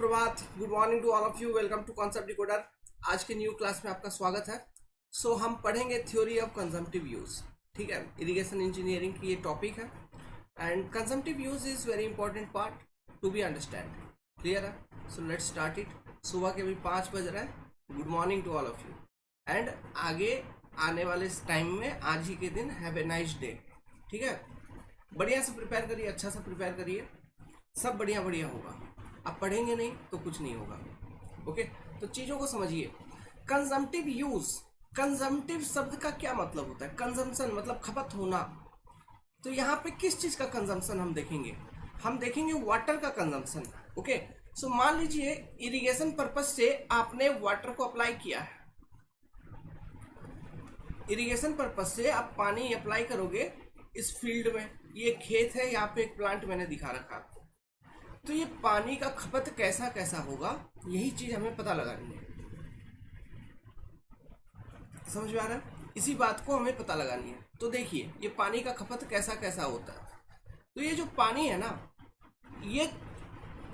सुप्रभात, good morning to all of you. Welcome to concept decoder. आज के new class में आपका स्वागत है। हम पढ़ेंगे थ्योरी ऑफ कंजम्पटिव यूज। ठीक है, इरिगेशन इंजीनियरिंग की ये टॉपिक है and consumptive use is very important part to be understand. Clear है? So let's start it. सुबह के अभी 5 बज रहे हैं। Good morning to all of you and आगे आने वाले टाइम में आज ही के दिन हैव ए नाइस डे। ठीक है, बढ़िया से प्रिपेयर करिए, अच्छा सा प्रिपेयर करिए, सब बढ़िया बढ़िया होगा। आप पढ़ेंगे नहीं तो कुछ नहीं होगा। ओके, तो चीजों को समझिए। कंजम्पटिव यूज, कंजम्पटिव शब्द का क्या मतलब होता है? कंजम्पशन मतलब खपत होना। तो यहाँ पे किस चीज का कंजम्पशन हम देखेंगे? हम देखेंगे वाटर का कंजम्पशन। ओके, सो मान लीजिए इरिगेशन पर्पज से आपने वाटर को अप्लाई किया है। इरिगेशन पर्पज से आप पानी अप्लाई करोगे इस फील्ड में। ये खेत है, यहाँ पे एक प्लांट मैंने दिखा रखा। तो ये पानी का खपत कैसा कैसा होगा, यही चीज हमें पता लगानी है। समझ में आ रहा है? इसी बात को हमें पता लगानी है। तो देखिए, ये पानी का खपत कैसा कैसा होता है। तो ये जो पानी है ना, ये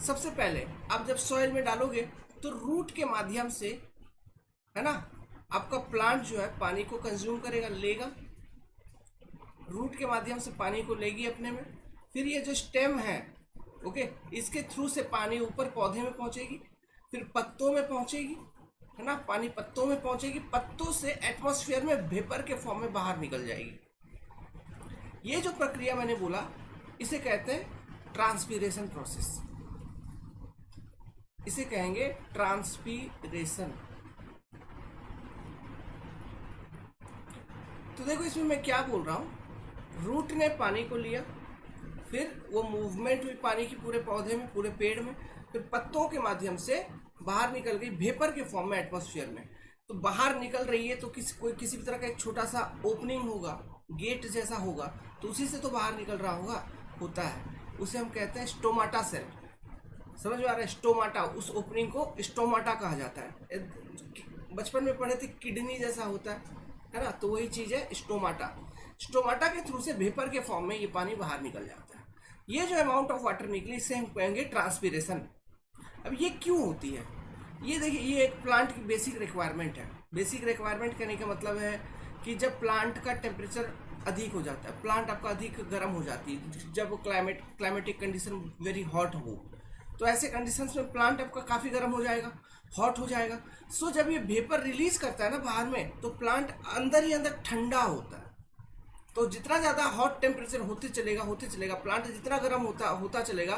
सबसे पहले आप जब सॉइल में डालोगे तो रूट के माध्यम से, है ना, आपका प्लांट जो है पानी को कंज्यूम करेगा, लेगा। रूट के माध्यम से पानी को लेगी अपने में। फिर ये जो स्टेम है, ओके, इसके थ्रू से पानी ऊपर पौधे में पहुंचेगी, फिर पत्तों में पहुंचेगी, है ना, पानी पत्तों में पहुंचेगी, पत्तों से एटमॉस्फेयर में वेपर के फॉर्म में बाहर निकल जाएगी। ये जो प्रक्रिया मैंने बोला, इसे कहते हैं ट्रांसपीरेशन प्रोसेस। इसे कहेंगे ट्रांसपीरेशन। तो देखो, इसमें मैं क्या बोल रहा हूं। रूट ने पानी को लिया, फिर वो मूवमेंट हुई पानी की पूरे पौधे में, पूरे पेड़ में, फिर पत्तों के माध्यम से बाहर निकल गई वेपर के फॉर्म में एटमॉस्फेयर में। तो बाहर निकल रही है तो किसी भी तरह का एक छोटा सा ओपनिंग होगा, गेट जैसा होगा, तो उसी से तो बाहर निकल रहा होता है। उसे हम कहते हैं स्टोमाटा सेल। समझ में आ रहा है? स्टोमाटा, उस ओपनिंग को स्टोमाटा कहा जाता है। बचपन में पढ़े थे किडनी जैसा होता है ना, तो वही चीज है स्टोमाटा। स्टोमाटा के थ्रू से वेपर के फॉर्म में ये पानी बाहर निकल जाता है। ये जो अमाउंट ऑफ वाटर निकली, इसे हम कहेंगे ट्रांसपीरेशन। अब ये क्यों होती है? ये देखिए, ये एक प्लांट की बेसिक रिक्वायरमेंट है। बेसिक रिक्वायरमेंट कहने का मतलब है कि जब प्लांट का टेम्परेचर अधिक हो जाता है, प्लांट आपका अधिक गर्म हो जाती है, जब क्लाइमेटिक कंडीशन वेरी हॉट हो, तो ऐसे कंडीशंस में प्लांट आपका काफी गर्म हो जाएगा, हॉट हो जाएगा। सो जब ये वेपर रिलीज करता है ना बाहर में, तो प्लांट अंदर ही अंदर ठंडा होता है। तो जितना ज्यादा हॉट टेम्परेचर होते चलेगा, प्लांट जितना गर्म होता चलेगा,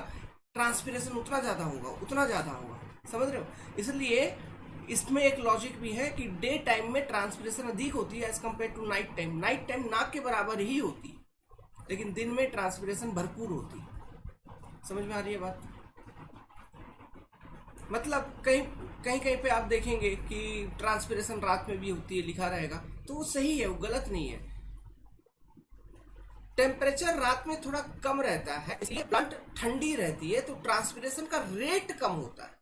ट्रांसपीरेशन उतना ज्यादा होगा। समझ रहे हो? इसलिए इसमें एक लॉजिक भी है कि डे टाइम में ट्रांसपीरेशन अधिक होती है as compared to night time. Night time नाक के बराबर ही होती है, लेकिन दिन में ट्रांसपीरेशन भरपूर होती है। समझ में आ रही है बात? मतलब कहीं पे आप देखेंगे कि ट्रांसपीरेशन रात में भी होती है, लिखा रहेगा, तो वो सही है, वो गलत नहीं है। टेम्परेचर रात में थोड़ा कम रहता है, इसलिए प्लांट ठंडी रहती है, तो ट्रांसपीरेशन का रेट कम होता है।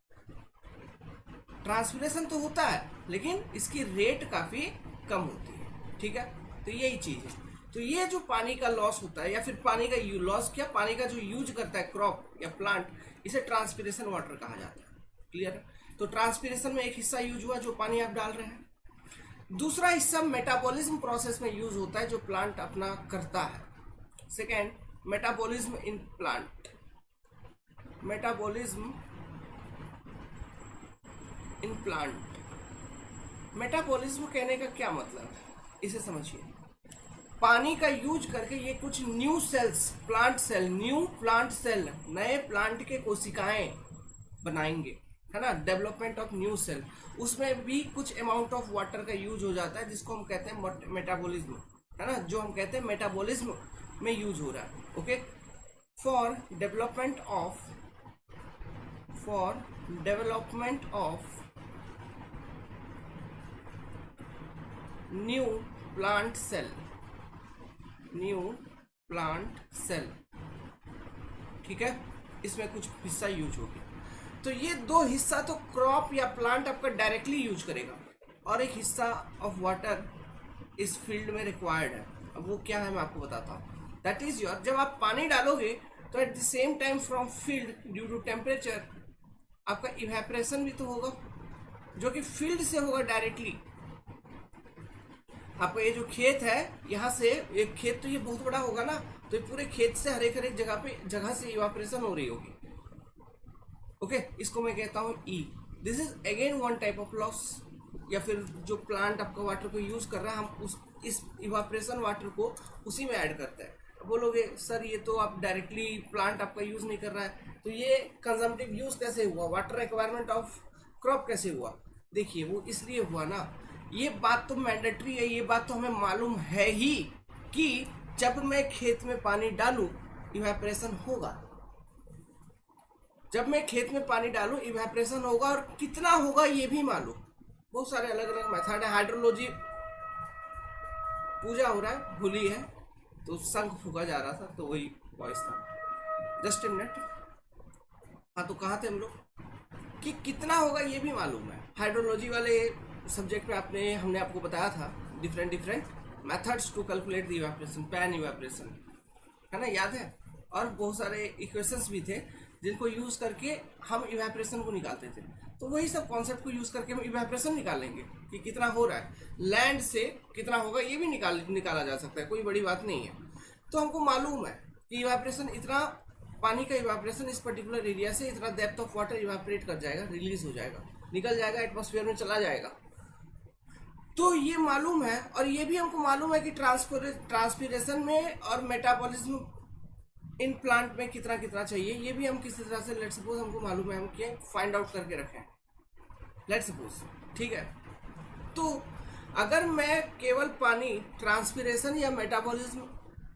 ट्रांसपीरेशन तो होता है, लेकिन इसकी रेट काफी कम होती है। ठीक है, तो यही चीज है। तो ये जो पानी का लॉस होता है, या फिर पानी का लॉस क्या, पानी का जो यूज करता है क्रॉप या प्लांट, इसे ट्रांसपीरेशन वाटर कहा जाता है। क्लियर है? तो ट्रांसपीरेशन में एक हिस्सा यूज हुआ जो पानी आप डाल रहे हैं। दूसरा हिस्सा मेटाबॉलिज्म प्रोसेस में यूज होता है, जो प्लांट अपना करता है। Second, metabolism in plant. Metabolism in plant. Metabolism कहने का क्या मतलब है, इसे समझिए। पानी का यूज करके ये कुछ new cells, new plant cell, नए प्लांट के कोशिकाएं बनाएंगे, है ना, डेवलपमेंट ऑफ न्यू सेल। उसमें भी कुछ अमाउंट ऑफ वाटर का यूज हो जाता है, जिसको हम कहते हैं मेटाबॉलिज्म, है ना, जो हम कहते हैं मेटाबॉलिज्म में यूज हो रहा है। Okay, for development of new plant cell. ठीक है, इसमें कुछ हिस्सा यूज होगी। तो ये दो हिस्सा तो क्रॉप या प्लांट आपका डायरेक्टली यूज करेगा, और एक हिस्सा ऑफ वाटर इस फील्ड में रिक्वायर्ड है। अब वो क्या है मैं आपको बताता हूँ। दैट इज योर, जब आप पानी डालोगे तो at the same time from field due to temperature आपका इवेपोरेशन भी तो होगा, जो कि फील्ड से होगा डायरेक्टली। आपका ये जो खेत है, यहाँ से एक खेत तो ये बहुत बड़ा होगा ना, तो ये पूरे खेत से हर एक जगह से इवापोरेशन हो रही होगी। ओके, इसको मैं कहता हूँ E. This is again one type of loss. या फिर जो प्लांट आपका वाटर को यूज कर रहा है, हम इस इवापोरेशन वाटर को उसी में ऐड करते हैं। बोलोगे सर ये तो आप डायरेक्टली प्लांट आपका यूज नहीं कर रहा है, तो ये कंजम्पटिव यूज कैसे हुआ, वाटर रिक्वायरमेंट ऑफ क्रॉप कैसे हुआ? देखिए वो इसलिए हुआ ना, ये बात तो मैंडेटरी है, ये बात तो हमें मालूम है ही कि जब मैं खेत में पानी डालूं इवेपोरेशन होगा। जब मैं खेत में पानी डालूं इवेपोरेशन होगा, और कितना होगा ये भी मालूम। बहुत सारे अलग अलग मेथड है। हाइड्रोलॉजी पूजा हो रहा है, भूली है, तो शंख फूका जा रहा था, तो वही वॉइस था। Just a minute. हाँ, तो कहाँ थे हम लोग? कि कितना होगा ये भी मालूम है। हाइड्रोलॉजी वाले सब्जेक्ट में हमने आपको बताया था different methods to calculate the evaporation, pan evaporation, है ना, याद है? और बहुत सारे इक्वेशंस भी थे जिनको यूज करके हम इवेपोरेशन को निकालते थे। तो वही सब कॉन्सेप्ट को यूज करके हम इवेपोरेशन निकालेंगे कि कितना हो रहा है, लैंड से कितना होगा ये भी निकाला जा सकता है, कोई बड़ी बात नहीं है। तो हमको मालूम है कि इवेपोरेशन, इतना पानी का इवेपोरेशन इस पर्टिकुलर एरिया से इतना डेप्थ ऑफ वाटर इवेपोरेट कर जाएगा, रिलीज हो जाएगा, निकल जाएगा, एटमॉस्फेयर में चला जाएगा। तो ये मालूम है। और ये भी हमको मालूम है कि ट्रांसपिरेशन में और मेटाबॉलिज्म इन प्लांट में कितना कितना चाहिए, ये भी हम किसी तरह से लेट्स सपोज हमको मालूम है, हम क्या फाइंड आउट करके रखें, लेट्स सपोज, ठीक है। तो अगर मैं केवल पानी ट्रांसपिरेशन या मेटाबॉलिज्म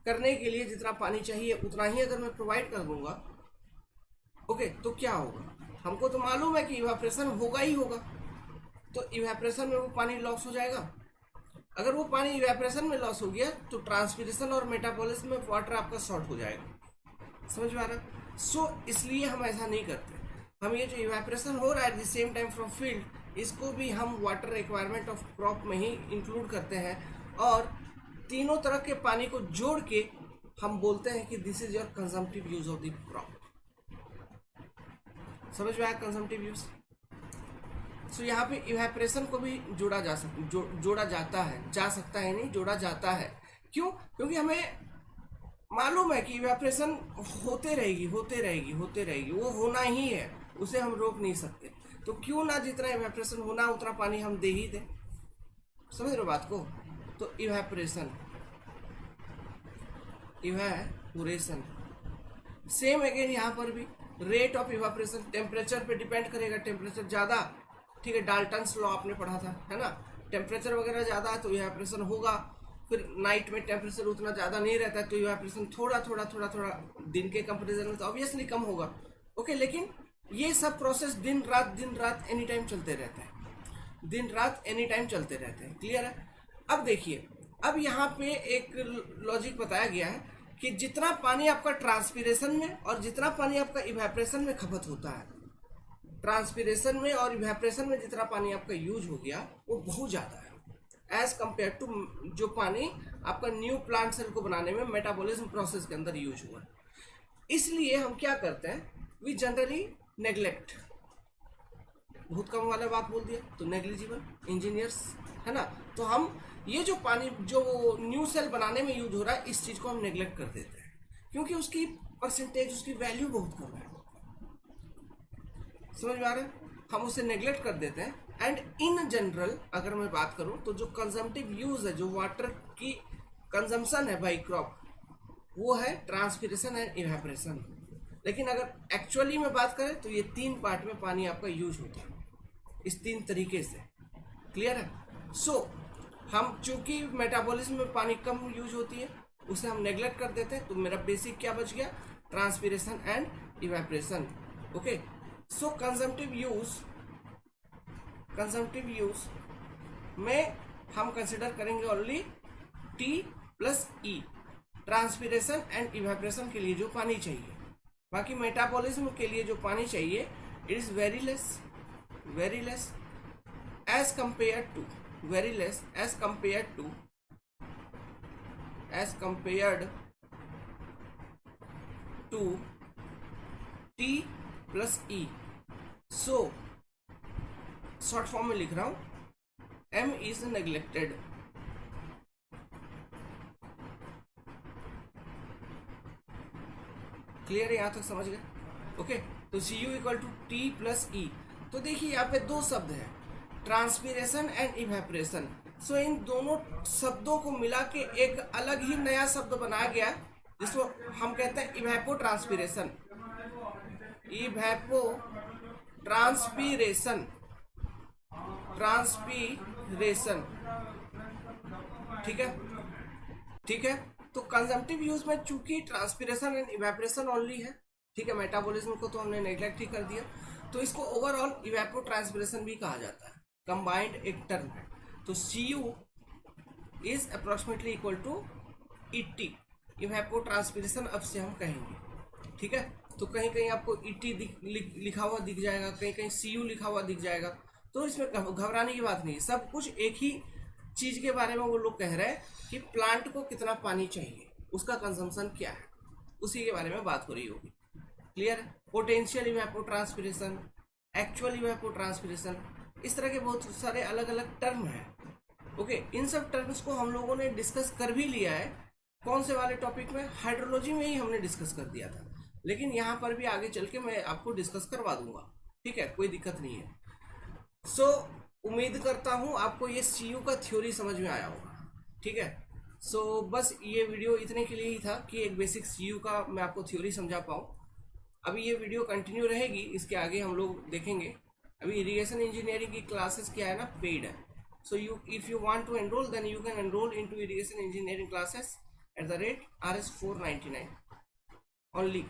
करने के लिए जितना पानी चाहिए उतना ही अगर मैं प्रोवाइड कर दूंगा, ओके, तो क्या होगा? हमको तो मालूम है कि इवेपोरेशन होगा ही होगा, तो इवेपोरेशन में वो पानी लॉस हो जाएगा। अगर वो पानी इवेपोरेशन में लॉस हो गया तो ट्रांसपिरेशन और मेटाबॉलिज्म में वाटर आपका शॉर्ट हो जाएगा। समझ में आ रहा है? सो इसलिए हम ऐसा नहीं करते। हम ये जो इवेपोरेशन हो रहा है eight the same time from field, इसको भी हम वाटर रिक्वायरमेंट ऑफ क्रॉप में ही इंक्लूड करते हैं, और तीनों तरह के पानी को जोड़ के हम बोलते हैं कि this is your consumptive use of the crop. समझ में आया कंजम्पटिव यूज? सो यहाँ पे इवेपोरेशन को भी जोड़ा जाता है, जा सकता है नहीं, जोड़ा जाता है। क्यों? क्योंकि हमें मालूम है कि इवेपोरेशन होते रहेगी, वो होना ही है, उसे हम रोक नहीं सकते। तो क्यों ना जितना इवेपोरेशन होना उतना पानी हम दे ही दें। समझ रहे हो बात को? तो इवेपोरेशन सेम अगेन यहाँ पर भी रेट ऑफ इवेपोरेशन टेम्परेचर पे डिपेंड करेगा। टेम्परेचर ज़्यादा, ठीक है, डाल्टन्स लॉ आपने पढ़ा था, है ना, टेम्परेचर वगैरह ज़्यादा है तो इवेपोरेशन होगा। फिर नाइट में टेम्परेचर उतना ज़्यादा नहीं रहता है तो इवेपोरेशन थोड़ा दिन के कंपेरिजन में तो ऑब्वियसली कम होगा। ओके, लेकिन ये सब प्रोसेस दिन रात एनी टाइम चलते रहता है, क्लियर है? अब देखिए, अब यहाँ पे एक लॉजिक बताया गया है कि जितना पानी आपका ट्रांसपिरेशन में और जितना पानी आपका इवेपोरेशन में खपत होता है, ट्रांसपिरेशन में और इवेपोरेशन में जितना पानी आपका यूज हो गया वो बहुत ज़्यादा है एज कंपेयर टू जो पानी आपका न्यू प्लांट सेल को बनाने में मेटाबॉलिज्म प्रोसेस के अंदर यूज हुआ। इसलिए हम क्या करते हैं, वी जनरली नेग्लेक्ट, बहुत कम वाला बात बोल दिया तो नेग्लिजिबल इंजीनियर्स, है ना। तो हम ये जो पानी जो न्यू सेल बनाने में यूज हो रहा है, इस चीज को हम नेग्लेक्ट कर देते हैं क्योंकि उसकी परसेंटेज, उसकी वैल्यू बहुत कम है। समझ में आ रहा है? हम उसे नेग्लेक्ट कर देते हैं। एंड इन जनरल अगर मैं बात करूं तो जो कंजम्पटिव यूज है, जो वाटर की कंजम्पशन है बाई क्रॉप, वो है ट्रांसपिरेशन एंड इवेपोरेशन। लेकिन अगर एक्चुअली में बात करें तो ये तीन पार्ट में पानी आपका यूज होता है, इस तीन तरीके से। क्लियर है? सो हम चूंकि मेटाबॉलिज्म में पानी कम यूज होती है उसे हम नेग्लेक्ट कर देते हैं, तो मेरा बेसिक क्या बच गया, transpiration and evaporation. Okay, so consumptive use में हम कंसिडर करेंगे only T plus E, transpiration and evaporation के लिए जो पानी चाहिए। बाकी मेटाबॉलिज्म के लिए जो पानी चाहिए it is very less as compare to T plus E। So short form में लिख रहा हूं, m इज नेग्लेक्टेड। क्लियर है, यहां तक समझ गए? ओके, तो C U equal to T plus E. तो देखिए यहाँ पे दो शब्द है, ट्रांसपीरेशन एंड इवेपोरेशन। सो इन दोनों शब्दों को मिला के एक अलग ही नया शब्द बनाया गया जिसको हम कहते हैं इवेपो ट्रांसपीरेशन। इवेपो ट्रांसपीरेशन, ट्रांसपीरेशन, ठीक है, ठीक है। तो कंजम्पटिव यूज में चूंकि ट्रांसपीरेशन एंड इवेपोरेशन ओनली है, ठीक है, मेटाबॉलिज्म को तो हमने नेग्लेक्ट ही कर दिया, तो इसको ओवरऑल इवेपो ट्रांसपीरेशन भी कहा जाता है, कंबाइंड एक टर्म है। तो Cu is approximately equal to ET, evapotranspiration अब से हम कहेंगे, ठीक है। तो कहीं कहीं आपको ET लिखा हुआ दिख जाएगा, कहीं कहीं Cu लिखा हुआ दिख जाएगा, तो इसमें घबराने की बात नहीं, सब कुछ एक ही चीज के बारे में वो लोग कह रहे हैं कि प्लांट को कितना पानी चाहिए, उसका कंजम्पशन क्या है, उसी के बारे में बात हो रही होगी। क्लियर है? पोटेंशियल इवेपोट्रांसपिरेशन, एक्चुअल इवेपोट्रांसपिरेशन, इस तरह के बहुत सारे अलग अलग टर्म हैं। ओके, इन सब टर्म्स को हम लोगों ने डिस्कस कर भी लिया है। कौन से वाले टॉपिक में? हाइड्रोलॉजी में ही हमने डिस्कस कर दिया था, लेकिन यहाँ पर भी आगे चल के मैं आपको डिस्कस करवा दूंगा, ठीक है, कोई दिक्कत नहीं है। सो उम्मीद करता हूँ आपको ये सीयू का थ्योरी समझ में आया होगा, ठीक है। सो बस ये वीडियो इतने के लिए ही था कि एक बेसिक सीयू का मैं आपको थ्योरी समझा पाऊँ। अभी ये वीडियो कंटिन्यू रहेगी, इसके आगे हम लोग देखेंगे। अभी इरिगेशन इंजीनियरिंग की क्लासेस क्या है ना, पेड है। So you if you want to enroll then you can enroll into irrigation engineering classes at the rate Rs 499 only,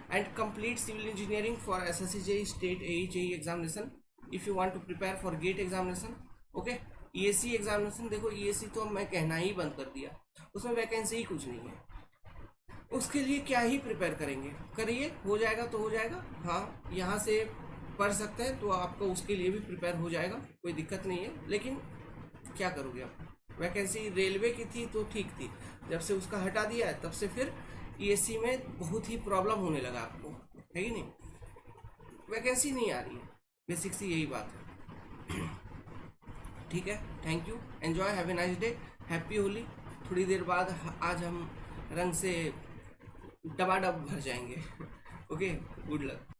and complete civil engineering for SSC JEE state AE JEE examination if you want to prepare for GATE examination। okay, EAC examination, देखो EAC तो मैं कहना ही बंद कर दिया, उसमें vacancy ही कुछ नहीं है, उसके लिए क्या ही प्रिपेयर करेंगे, करिए, हो जाएगा तो हो जाएगा। हाँ, यहाँ से पढ़ सकते हैं तो आपको उसके लिए भी प्रिपेयर हो जाएगा, कोई दिक्कत नहीं है। लेकिन क्या करोगे आप, वैकेंसी रेलवे की थी तो ठीक थी, जब से उसका हटा दिया है तब से फिर EAC में बहुत ही प्रॉब्लम होने लगा आपको, है कि नहीं, वैकेंसी नहीं आ रही है, बेसिक सी यही बात है। ठीक है, thank you, enjoy, have a nice day, happy Holi. थोड़ी देर बाद आज हम रंग से डबाडब भर जाएंगे। Okay, good luck.